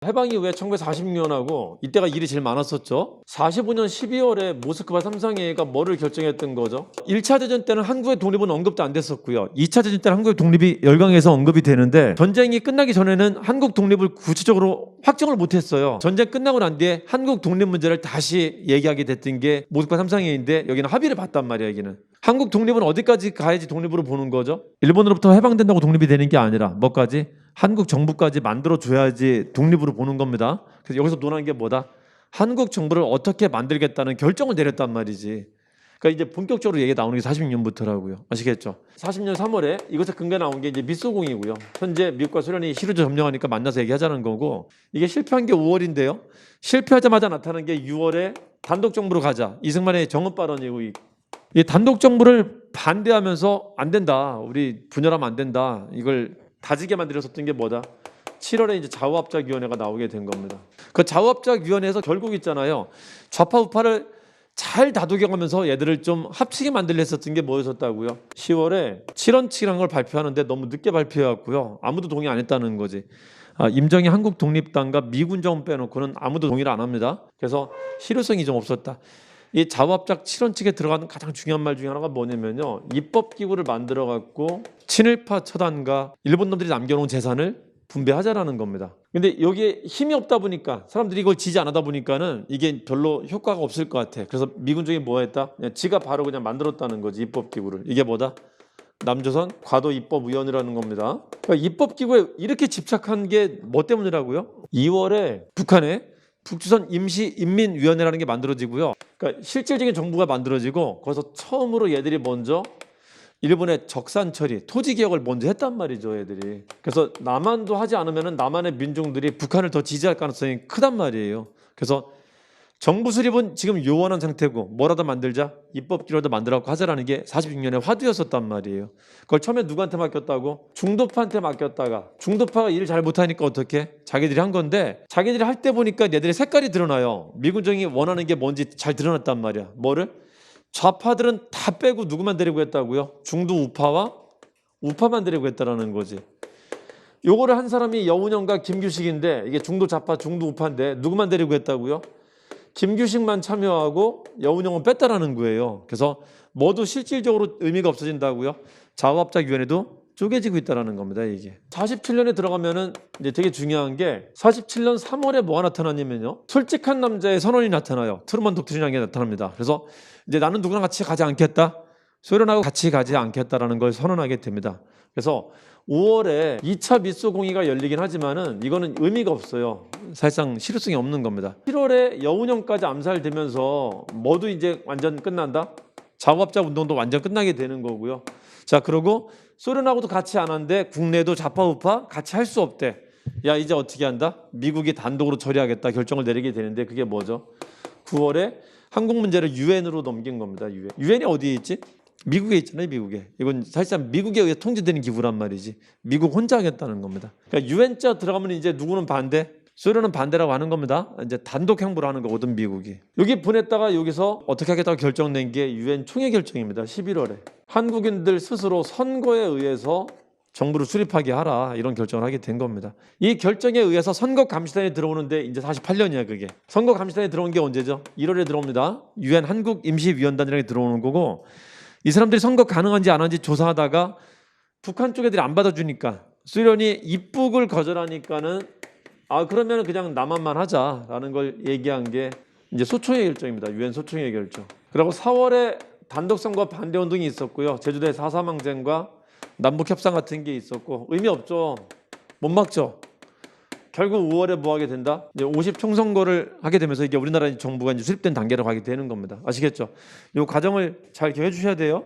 해방 이후에 1946년하고 이때가 일이 제일 많았었죠. 45년 12월에 모스크바 삼상회의가 뭐를 결정했던 거죠? 1차 대전 때는 한국의 독립은 언급도 안 됐었고요. 2차 대전 때는 한국의 독립이 열강에서 언급이 되는데 전쟁이 끝나기 전에는 한국 독립을 구체적으로 확정을 못했어요. 전쟁 끝나고 난 뒤에 한국 독립 문제를 다시 얘기하게 됐던 게 모스크바 삼상회의인데 여기는 합의를 봤단 말이에요. 여기는 한국 독립은 어디까지 가야지 독립으로 보는 거죠? 일본으로부터 해방된다고 독립이 되는 게 아니라 뭐까지? 한국 정부까지 만들어줘야지 독립으로 보는 겁니다. 그래서 여기서 논한 게 뭐다? 한국 정부를 어떻게 만들겠다는 결정을 내렸단 말이지. 그러니까 이제 본격적으로 얘기 나오는 게 46년부터라고요. 아시겠죠? 40년 3월에 이것에 근거 나온 게 이제 미소공이고요. 현재 미국과 소련이 시루주 점령하니까 만나서 얘기하자는 거고, 이게 실패한 게 5월인데요. 실패하자마자 나타난 게 6월에 단독 정부로 가자. 이승만의 정업 발언이고, 이 단독 정부를 반대하면서 안 된다. 우리 분열하면 안 된다. 이걸 다지게 만들었었던 게 뭐다? 7월에 이제 좌우합작위원회가 나오게 된 겁니다. 그 좌우합작위원회에서 결국 있잖아요. 좌파 우파를 잘 다독여가면서 얘들을 좀 합치게 만들려 했었던 게 뭐였었다고요? 10월에 7원칙이라는 걸 발표하는데 너무 늦게 발표해왔고요. 아무도 동의 안 했다는 거지. 임정희 한국 독립당과 미군정 빼놓고는 아무도 동의를 안 합니다. 그래서 실효성이 좀 없었다. 이 좌우합작 7원칙에 들어가는 가장 중요한 말 중에 하나가 뭐냐면요. 입법기구를 만들어갖고 친일파 처단과 일본 놈들이 남겨놓은 재산을 분배하자라는 겁니다. 근데 여기에 힘이 없다 보니까 사람들이 이걸 지지 안 하다 보니까는 이게 별로 효과가 없을 것 같아. 그래서 미군 쪽이 뭐 했다? 그냥 지가 바로 그냥 만들었다는 거지, 입법기구를. 이게 뭐다? 남조선 과도입법위원회라는 겁니다. 그러니까 입법기구에 이렇게 집착한 게 뭐 때문이라고요? 2월에 북한에 북조선 임시인민위원회라는 게 만들어지고요. 그러니까 실질적인 정부가 만들어지고 거기서 처음으로 얘들이 먼저 일본의 적산 처리, 토지 개혁을 먼저 했단 말이죠, 애들이. 그래서 남한도 하지 않으면 남한의 민중들이 북한을 더 지지할 가능성이 크단 말이에요. 그래서 정부 수립은 지금 요원한 상태고 뭐라도 만들자, 입법기구라도 만들라고 하자라는 게 46년의 화두였었단 말이에요. 그걸 처음에 누구한테 맡겼다고? 중도파한테 맡겼다가 중도파가 일을 잘 못하니까 어떻게? 자기들이 한 건데 자기들이 할 때 보니까 얘들의 색깔이 드러나요. 미군정이 원하는 게 뭔지 잘 드러났단 말이야. 뭐를? 좌파들은 다 빼고 누구만 데리고 했다고요? 중도 우파와 우파만 데리고 했다라는 거지. 요거를 한 사람이 여운형과 김규식인데 이게 중도 좌파 중도 우파인데 누구만 데리고 했다고요? 김규식만 참여하고 여운형은 뺐다라는 거예요. 그래서 모두 실질적으로 의미가 없어진다고요. 좌우합작위원회도 쪼개지고 있다라는 겁니다. 이게 47년에 들어가면은 이제 되게 중요한 게 47년 3월에 뭐가 나타나냐면요. 솔직한 남자의 선언이 나타나요. 트루먼 독트린이라는 게 나타납니다. 그래서 이제 나는 누구랑 같이 가지 않겠다. 소련하고 같이 가지 않겠다라는 걸 선언하게 됩니다. 그래서 5월에 2차 미소 공의가 열리긴 하지만은 이거는 의미가 없어요. 사실상 실효성이 없는 겁니다. 7월에 여운형까지 암살되면서 모두 이제 완전 끝난다. 좌우합작 운동도 완전 끝나게 되는 거고요. 자, 그리고 소련하고도 같이 안 하는데 국내도 좌파 우파 같이 할 수 없대. 야, 이제 어떻게 한다? 미국이 단독으로 처리하겠다 결정을 내리게 되는데 그게 뭐죠? 9월에 한국 문제를 유엔으로 넘긴 겁니다. 유엔이 어디에 있지? 미국에 있잖아요. 미국에. 이건 사실상 미국에 의해 통제되는 기구란 말이지. 미국 혼자 하겠다는 겁니다. 그러니까 유엔자 들어가면 이제 누구는 반대? 소련은 반대라고 하는 겁니다. 이제 단독 행보를 하는 거거든, 미국이. 여기 보냈다가 여기서 어떻게 하겠다고 결정낸 게 유엔 총회 결정입니다. 11월에. 한국인들 스스로 선거에 의해서 정부를 수립하게 하라 이런 결정을 하게 된 겁니다. 이 결정에 의해서 선거감시단이 들어오는데 이제 48년이야 그게. 선거감시단이 들어온 게 언제죠? 1월에 들어옵니다. 유엔 한국임시위원단이라는 게 들어오는 거고 이 사람들이 선거 가능한지 안 하는지 조사하다가 북한 쪽 애들이 안 받아주니까 소련이 입북을 거절하니까는 그러면 그냥 남한만 하자라는 걸 얘기한 게 이제 소총회 결정입니다. 유엔 소총회 결정. 그리고 4월에 단독선거 반대 운동이 있었고요. 제주도의 4.3 항쟁과 남북 협상 같은 게 있었고 의미 없죠. 못 막죠. 결국 5월에 뭐 하게 된다? 이제 50 총선거를 하게 되면서 이게 우리나라 정부가 이제 수립된 단계로 가게 되는 겁니다. 아시겠죠? 이 과정을 잘 기억해 주셔야 돼요.